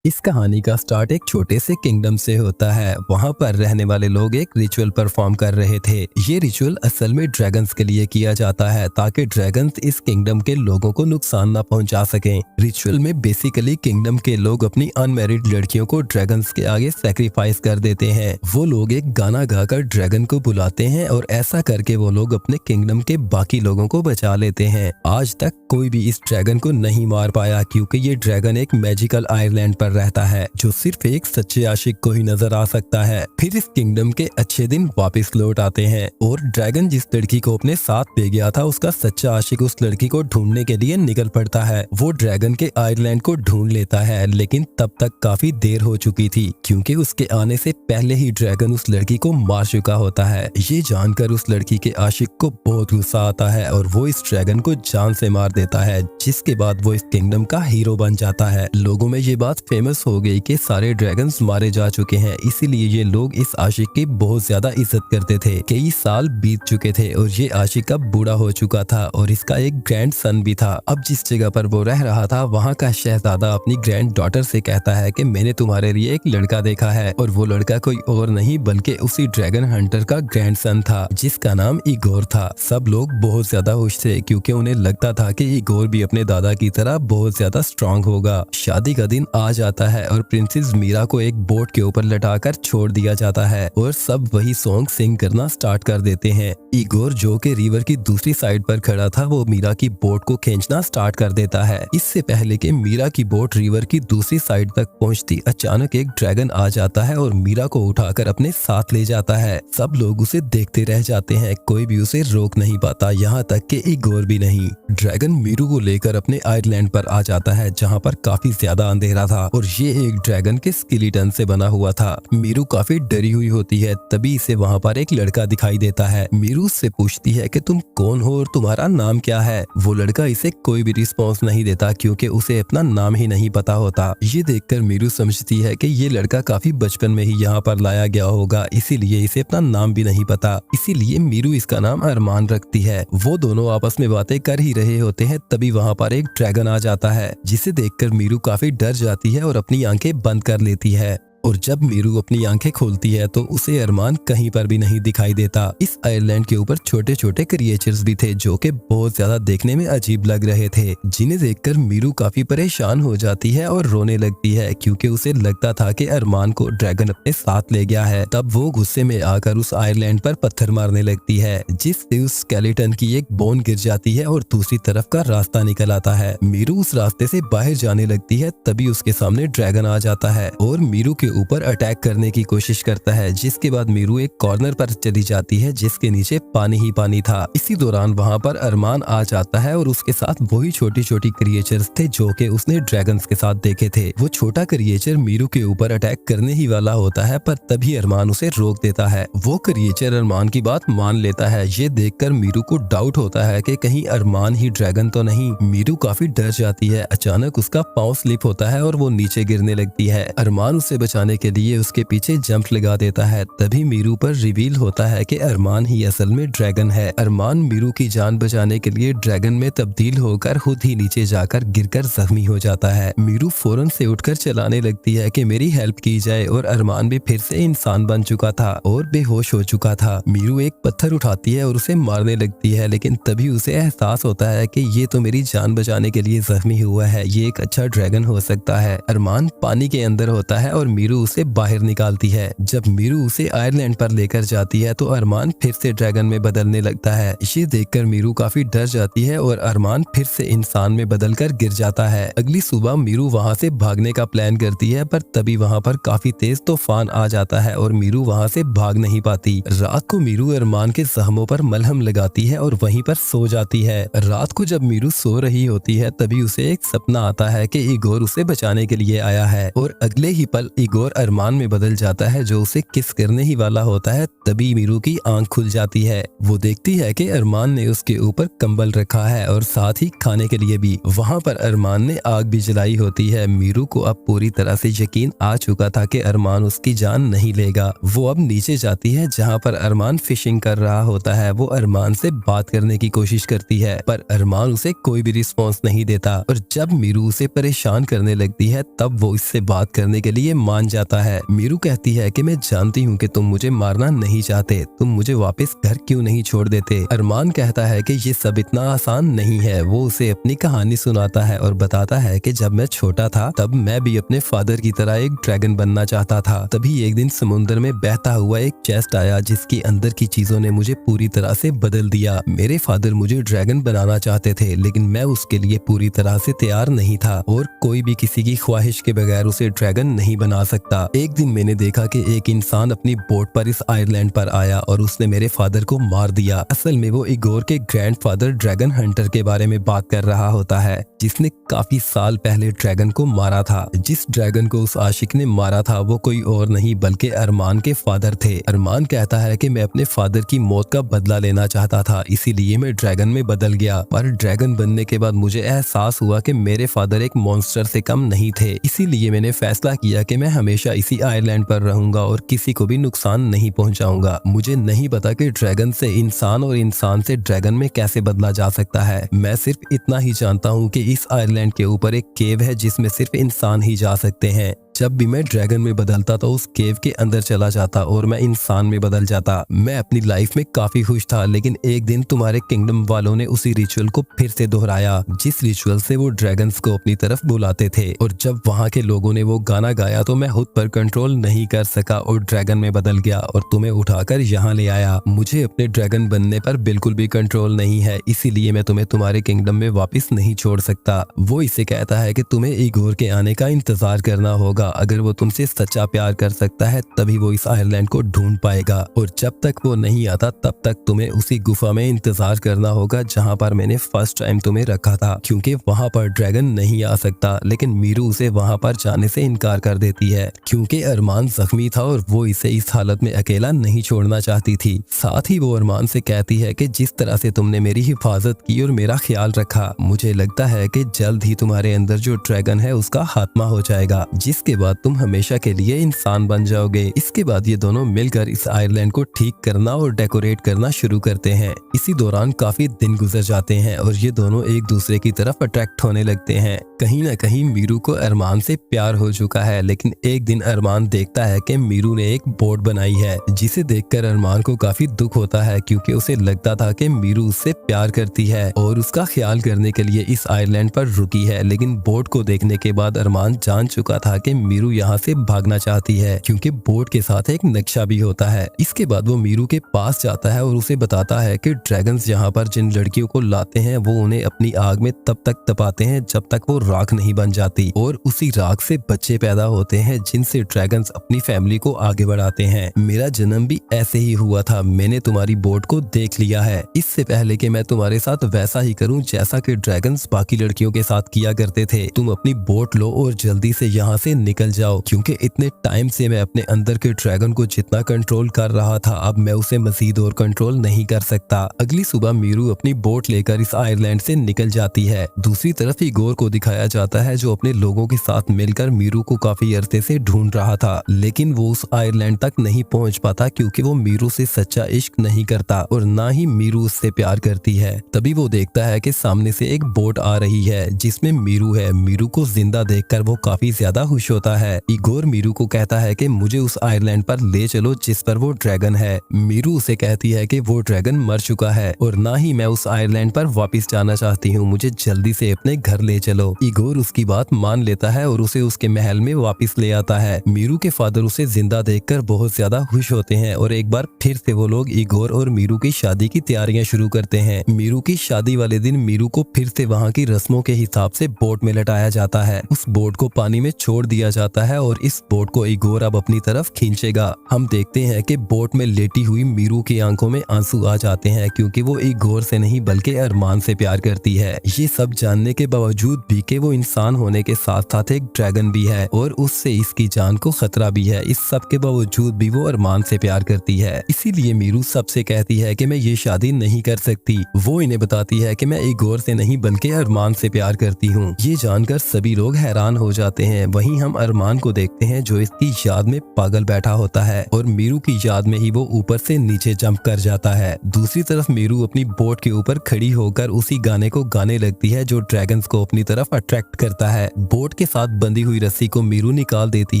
इस कहानी का स्टार्ट एक छोटे से किंगडम से होता है। वहाँ पर रहने वाले लोग एक रिचुअल परफॉर्म कर रहे थे। ये रिचुअल असल में ड्रैगन्स के लिए किया जाता है ताकि ड्रैगन्स इस किंगडम के लोगों को नुकसान न पहुंचा सकें। रिचुअल में बेसिकली किंगडम के लोग अपनी अनमैरिड लड़कियों को ड्रैगन्स के आगे सेक्रीफाइस कर देते हैं। वो लोग एक गाना गाकर ड्रैगन को बुलाते हैं और ऐसा करके वो लोग अपने किंगडम के बाकी लोगों को बचा लेते हैं। आज तक कोई भी इस ड्रैगन को नहीं मार पाया क्योंकि ये ड्रैगन एक मैजिकल आइलैंड पर रहता है जो सिर्फ एक सच्चे आशिक को ही नजर आ सकता है। फिर इस किंगडम के अच्छे दिन वापस लौट आते हैं और ड्रैगन जिस लड़की को अपने साथ ले गया था उसका सच्चा आशिक उस लड़की को ढूंढने के लिए निकल पड़ता है। वो ड्रैगन के आइलैंड को ढूंढ लेता है लेकिन तब तक काफी देर हो चुकी थी क्योंकि उसके आने से पहले ही ड्रैगन उस लड़की को मार चुका होता है। ये जानकर उस लड़की के आशिक को बहुत गुस्सा आता है और वो इस ड्रैगन को जान से मार देता है, जिसके बाद वो इस किंगडम का हीरो बन जाता है। लोगों में ये बात फेमस हो गई कि सारे ड्रैगन्स मारे जा चुके हैं, इसीलिए ये लोग इस आशिक की बहुत ज्यादा इज्जत करते थे। कई साल बीत चुके थे और ये आशिक अब बूढ़ा हो चुका था और इसका एक ग्रैंड सन भी था। अब जिस जगह पर वो रह रहा था वहाँ का शहजादा अपनी ग्रैंड डॉटर से कहता है कि मैंने तुम्हारे लिए एक लड़का देखा है, और वो लड़का कोई और नहीं बल्कि उसी ड्रैगन हंटर का ग्रैंड सन था जिसका नाम इगोर था। सब लोग बहुत ज्यादा खुश थे क्योंकि उन्हें लगता था कि इगोर भी अपने दादा की तरह बहुत ज्यादा स्ट्रांग होगा। शादी का दिन आ जाता है और प्रिंसेस मीरा को एक बोट के ऊपर लटाकर छोड़ दिया जाता है और सब वही सॉन्ग सिंग करना स्टार्ट कर देते हैं। इगोर जो कि रिवर की दूसरी साइड पर खड़ा था वो मीरा की बोट को खींचना स्टार्ट कर देता है। इससे पहले कि मीरा की बोट रिवर की दूसरी साइड तक पहुंचती अचानक एक ड्रैगन आ जाता है और मीरा को उठाकर अपने साथ ले जाता है। सब लोग उसे देखते रह जाते हैं, कोई भी उसे रोक नहीं पाता, यहाँ तक कि इगोर भी नहीं। ड्रैगन मीरू को लेकर अपने आइलैंड पर आ जाता है जहाँ पर काफी ज्यादा अंधेरा था और ये एक ड्रैगन के स्केलेटन से बना हुआ था। मीरू काफी डरी हुई होती है, तभी इसे वहाँ पर एक लड़का दिखाई देता है। मीरू उससे पूछती है कि तुम कौन हो और तुम्हारा नाम क्या है। वो लड़का इसे कोई भी रिस्पॉन्स नहीं देता क्योंकि उसे अपना नाम ही नहीं पता होता। ये देखकर मीरू समझती है कि ये लड़का काफी बचपन में ही यहाँ पर लाया गया होगा, इसीलिए इसे अपना नाम भी नहीं पता। इसीलिए मीरू इसका नाम अरमान रखती है। वो दोनों आपस में बातें कर ही रहे होते हैं तभी वहाँ पर एक ड्रैगन आ जाता है जिसे देखकर मीरू काफी डर जाती है और अपनी आंखें बंद कर लेती है। और जब मीरू अपनी आंखें खोलती है तो उसे अरमान कहीं पर भी नहीं दिखाई देता। इस आइलैंड के ऊपर छोटे छोटे क्रिएचर्स भी थे जो कि बहुत ज्यादा देखने में अजीब लग रहे थे, जिन्हें देखकर मीरू काफी परेशान हो जाती है और रोने लगती है क्योंकि उसे लगता था कि अरमान को ड्रैगन अपने साथ ले गया है। तब वो गुस्से में आकर उस आइलैंड पर पत्थर मारने लगती है जिससे उस स्केलेटन की एक बोन गिर जाती है और दूसरी तरफ का रास्ता निकल आता है। मीरू उस रास्ते से बाहर जाने लगती है तभी उसके सामने ड्रैगन आ जाता है और मीरू के ऊपर अटैक करने की कोशिश करता है, जिसके बाद मीरू एक कॉर्नर पर चली जाती है जिसके नीचे पानी ही पानी था। इसी दौरान वहाँ पर अरमान आ जाता है और उसके साथ वही छोटी छोटी क्रिएचर्स थे जो कि उसने ड्रैगन्स के साथ देखे थे। वो छोटा क्रिएचर मीरू के ऊपर अटैक करने ही वाला होता है पर तभी अरमान उसे रोक देता है। वो क्रिएचर अरमान की बात मान लेता है। ये देखकर मीरू को डाउट होता है कि कहीं अरमान ही ड्रैगन तो नहीं। मीरू काफी डर जाती है। अचानक उसका पाँव स्लिप होता है और वो नीचे गिरने लगती है। अरमान उसे बचाने के लिए उसके पीछे जंप लगा देता है। तभी मीरू पर रिवील होता है कि अरमान ही असल में ड्रैगन है। अरमान मीरू की जान बचाने के लिए ड्रैगन में तब्दील होकर खुद ही नीचे जाकर गिरकर जख्मी हो जाता है। मीरू फौरन से उठकर चलाने लगती है कि मेरी हेल्प की जाए और अरमान भी फिर से इंसान बन चुका था और बेहोश हो चुका था। मीरू एक पत्थर उठाती है और उसे मारने लगती है लेकिन तभी उसे एहसास होता है कि ये तो मेरी जान बचाने के लिए जख्मी हुआ है, ये एक अच्छा ड्रैगन हो सकता है। अरमान पानी के अंदर होता है और मीरू उसे बाहर निकालती है। जब मीरू उसे आयरलैंड पर लेकर जाती है तो अरमान फिर से ड्रैगन में बदलने लगता है। ये देखकर मीरू काफी डर जाती है और अरमान फिर से इंसान में बदलकर गिर जाता है। अगली सुबह मीरू वहाँ से भागने का प्लान करती है पर तभी वहाँ पर काफी तेज तूफान आ जाता है और मीरू वहाँ से भाग नहीं पाती। रात को मीरू अरमान के जख्मों पर मलहम लगाती है और वहीं पर सो जाती है। रात को जब मीरू सो रही होती है तभी उसे एक सपना आता है कि इगोर उसे बचाने के लिए आया है और अगले ही पल इगोर इगोर अरमान में बदल जाता है जो उसे किस करने ही वाला होता है। तभी मीरू की आंख खुल जाती है। वो देखती है कि अरमान ने उसके ऊपर कंबल रखा है और साथ ही खाने के लिए भी। वहाँ पर अरमान ने आग भी जलाई होती है। मीरू को अब पूरी तरह से यकीन आ चुका था कि अरमान उसकी जान नहीं लेगा। वो अब नीचे जाती है जहाँ पर अरमान फिशिंग कर रहा होता है। वो अरमान से बात करने की कोशिश करती है पर अरमान उसे कोई भी रिस्पॉन्स नहीं देता और जब मीरू उसे परेशान करने लगती है तब वो इससे बात करने के लिए मान जाता है। मीरू कहती है कि मैं जानती हूँ कि तुम मुझे मारना नहीं चाहते, तुम मुझे वापस घर क्यों नहीं छोड़ देते। अरमान कहता है कि ये सब इतना आसान नहीं है। वो उसे अपनी कहानी सुनाता है और बताता है कि जब मैं छोटा था तब मैं भी अपने फादर की तरह एक ड्रैगन बनना चाहता था। तभी एक दिन समुद्र में बहता हुआ एक चेस्ट आया जिसके अंदर की चीजों ने मुझे पूरी तरह से बदल दिया। मेरे फादर मुझे ड्रैगन बनाना चाहते थे लेकिन मैं उसके लिए पूरी तरह से तैयार नहीं था और कोई भी किसी की ख्वाहिश के बगैर उसे ड्रैगन नहीं बना सकता। एक दिन मैंने देखा कि एक इंसान अपनी बोट पर इस आयरलैंड पर आया और उसने मेरे फादर को मार दिया। असल में वो इगोर के ग्रैंडफादर ड्रैगन हंटर के बारे में बात कर रहा होता है जिसने काफी साल पहले ड्रैगन को मारा था। जिस ड्रैगन को उस आशिक ने मारा था वो कोई और नहीं बल्कि अरमान के फादर थे। अरमान कहता है कि मैं अपने फादर की मौत का बदला लेना चाहता था, इसीलिए मैं ड्रैगन में बदल गया। पर ड्रैगन बनने के बाद मुझे एहसास हुआ कि मेरे फादर एक मॉन्स्टर से कम नहीं थे, इसीलिए मैंने फैसला किया कि मैं हमेशा इसी आइलैंड पर रहूंगा और किसी को भी नुकसान नहीं पहुंचाऊंगा। मुझे नहीं पता कि ड्रैगन से इंसान और इंसान से ड्रैगन में कैसे बदला जा सकता है। मैं सिर्फ इतना ही जानता हूँ कि इस आइलैंड के ऊपर एक केव है जिसमें सिर्फ इंसान ही जा सकते हैं। जब भी मैं ड्रैगन में बदलता तो उस केव के अंदर चला जाता और मैं इंसान में बदल जाता। मैं अपनी लाइफ में काफी खुश था लेकिन एक दिन तुम्हारे किंगडम वालों ने उसी रिचुअल को फिर से दोहराया जिस रिचुअल से वो ड्रैगन्स को अपनी तरफ बुलाते थे। और जब वहाँ के लोगों ने वो गाना गाया तो मैं खुद पर कंट्रोल नहीं कर सका और ड्रैगन में बदल गया और तुम्हें उठाकर यहाँ ले आया। मुझे अपने ड्रैगन बनने पर बिल्कुल भी कंट्रोल नहीं है, इसीलिए मैं तुम्हें तुम्हारे किंगडम में वापस नहीं छोड़ सकता। वो इसे कहता है कि तुम्हें इगोर के आने का इंतजार करना होगा। अगर वो तुमसे सच्चा प्यार कर सकता है तभी वो इस आयरलैंड को ढूंढ पाएगा और जब तक वो नहीं आता तब तक तुम्हें उसी गुफा में इंतजार करना होगा जहाँ पर मैंने फर्स्ट टाइम तुम्हें रखा था, क्योंकि वहाँ पर ड्रैगन नहीं आ सकता। लेकिन मीरू उसे वहाँ पर जाने से इनकार कर देती है क्योंकि अरमान जख्मी था और वो इसे इस हालत में अकेला नहीं छोड़ना चाहती थी। साथ ही वो अरमान से कहती है कि जिस तरह से तुमने मेरी हिफाजत की और मेरा ख्याल रखा, मुझे लगता है कि जल्द ही तुम्हारे अंदर जो ड्रैगन है उसका खात्मा हो जाएगा, जिसके बाद तुम हमेशा के लिए इंसान बन जाओगे। इसके बाद ये दोनों मिलकर इस आयरलैंड को ठीक करना और डेकोरेट करना शुरू करते हैं। इसी दौरान काफी दिन गुजर जाते हैं और ये दोनों एक दूसरे की तरफ अट्रैक्ट होने लगते हैं। कहीं ना कहीं मीरू को अरमान से प्यार हो चुका है, लेकिन एक दिन अरमान देखता है कि मीरू ने एक बोट बनाई है जिसे देखकर अरमान को काफी दुख होता है क्योंकि उसे लगता था कि मीरू उससे प्यार करती है और उसका ख्याल करने के लिए इस आइलैंड पर रुकी है। लेकिन बोट को देखने के बाद अरमान जान चुका था कि मीरू यहाँ से भागना चाहती है क्योंकि बोट के साथ एक नक्शा भी होता है। इसके बाद वो मीरू के पास जाता है और उसे बताता है कि ड्रैगन्स यहाँ पर जिन लड़कियों को लाते हैं वो उन्हें अपनी आग में तब तक तपाते हैं जब तक वो राख नहीं बन जाती और उसी राख से बच्चे पैदा होते हैं जिनसे ड्रैगन्स अपनी फैमिली को आगे बढ़ाते हैं। मेरा जन्म भी ऐसे ही हुआ था, मैंने तुम्हारी बोट को देख लिया है। इससे पहले कि मैं तुम्हारे साथ वैसा ही करूं जैसा कि ड्रैगन्स बाकी लड़कियों के साथ किया करते थे, तुम अपनी बोट लो और जल्दी से यहाँ से निकल जाओ क्योंकि इतने टाइम से मैं अपने अंदर के ड्रैगन को जितना कंट्रोल कर रहा था अब मैं उसे मजीद और कंट्रोल नहीं कर सकता। अगली सुबह मीरू अपनी बोट लेकर इस आयरलैंड से निकल जाती है। दूसरी तरफ इगोर को दिखाया जाता है जो अपने लोगों के साथ मिलकर मीरू को काफी अरसे से ढूंढ रहा था, लेकिन वो उस आयरलैंड तक नहीं पहुंच पाता क्योंकि वो मीरू से सच्चा इश्क नहीं करता और ना ही मीरू उससे प्यार करती है। तभी वो देखता है कि सामने से एक बोट आ रही है जिसमें मीरू है। मीरू को जिंदा देखकर वो काफी ज्यादा खुश होता है। इगोर मीरू को कहता है कि मुझे उस आयरलैंड पर ले चलो जिस पर वो ड्रैगन है। मीरू उसे कहती है कि वो ड्रैगन मर चुका है और ना ही मैं उस आयरलैंड पर वापस जाना चाहती हूँ, मुझे जल्दी से अपने घर ले चलो। इगोर उसकी बात मान लेता है और उसे उसके महल में वापस ले आता है। मीरू के फादर उसे जिंदा देखकर बहुत ज्यादा खुश होते हैं और एक बार फिर से वो लोग इगोर और मीरू की शादी की तैयारियां शुरू करते हैं। मीरू की शादी वाले दिन मीरू को फिर से वहाँ की रस्मों के हिसाब से बोट में लटाया जाता है। उस बोट को पानी में छोड़ दिया जाता है और इस बोट को इगोर अब अपनी तरफ खींचेगा। हम देखते हैं कि बोट में लेटी हुई मीरू की आंखों में आंसू आ जाते हैं क्योंकि वो इगोर से नहीं बल्कि अरमान से प्यार करती है। ये सब जानने के बावजूद भी कि वो इंसान होने के साथ साथ एक ड्रैगन भी है और उससे इसकी जान को खतरा भी है, इस सब के बावजूद भी वो अरमान से प्यार करती है। इसीलिए मीरू सबसे कहती है कि मैं ये शादी नहीं कर सकती। वो इन्हें बताती है कि मैं इगोर से नहीं बल्कि अरमान से प्यार करती हूँ। ये जानकर सभी लोग हैरान हो जाते हैं। वहीं हम अरमान को देखते हैं जो इसकी याद में पागल बैठा होता है और मीरू की याद में ही वो ऊपर से नीचे जंप कर जाता है। दूसरी तरफ मीरू अपनी बोट के ऊपर खड़ी होकर उसी गाने को गाने लगती है जो ड्रैगन्स को अपनी तरफ अट्रैक्ट करता है। बोट के साथ बंधी हुई रस्सी को मीरू निकाल देती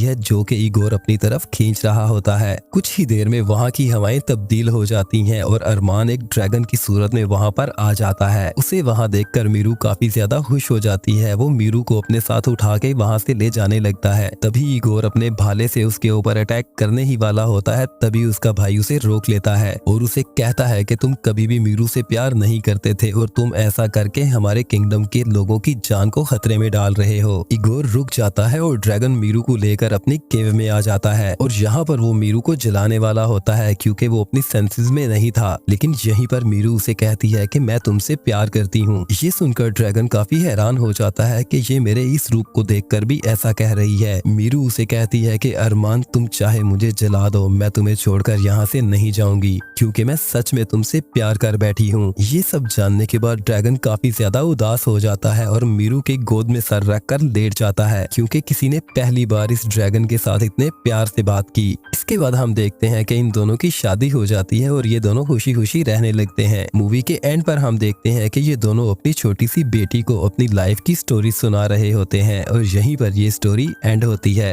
है जो कि इगोर अपनी तरफ खींच रहा होता है। कुछ ही देर में वहाँ की हवाएं तब्दील हो जाती हैं और अरमान एक ड्रैगन की सूरत में वहाँ पर आ जाता है। उसे वहाँ देखकर मीरू काफी ज्यादा खुश हो जाती है। वो मीरू को अपने साथ उठा के वहाँ से ले जाने लगता है। तभी इगोर अपने भाले से उसके ऊपर अटैक करने ही वाला होता है। तभी उसका भाई उसे रोक लेता है और उसे कहता है कि तुम कभी भी मीरू से प्यार नहीं करते थे और तुम ऐसा करके हमारे किंगडम के लोगों की जान को खतरे में डाल रहे हो। इगोर रुक जाता है और ड्रैगन मीरू को लेकर अपनी केव में आ जाता है और यहाँ पर वो मीरू को जलाने वाला होता है क्योंकि वो अपनी सेंसेस में नहीं था। लेकिन यहीं पर मीरू उसे कहती है कि मैं तुमसे प्यार करती हूँ। ये सुनकर ड्रैगन काफी हैरान हो जाता है कि ये मेरे इस रूप को देखकर भी ऐसा कह रही है। मीरू उसे कहती है कि अरमान तुम चाहे मुझे जला दो, मैं तुम्हें छोड़कर यहाँ से नहीं जाऊंगी क्योंकि मैं सच में तुमसे प्यार कर बैठी हूँ। ये सब जानने के बाद ड्रैगन काफी ज्यादा उदास हो जाता है और मीरू के गोद में सर रख कर लेट जाता है क्योंकि किसी ने पहली बार इस ड्रैगन के साथ इतने प्यार से बात की। इसके बाद हम देखते हैं कि इन दोनों की शादी हो जाती है और ये दोनों खुशी खुशी रहने लगते हैं। मूवी के एंड पर हम देखते हैं कि ये दोनों अपनी छोटी सी बेटी को अपनी लाइफ की स्टोरी सुना रहे होते हैं और यहीं पर ये स्टोरी एंड होती है।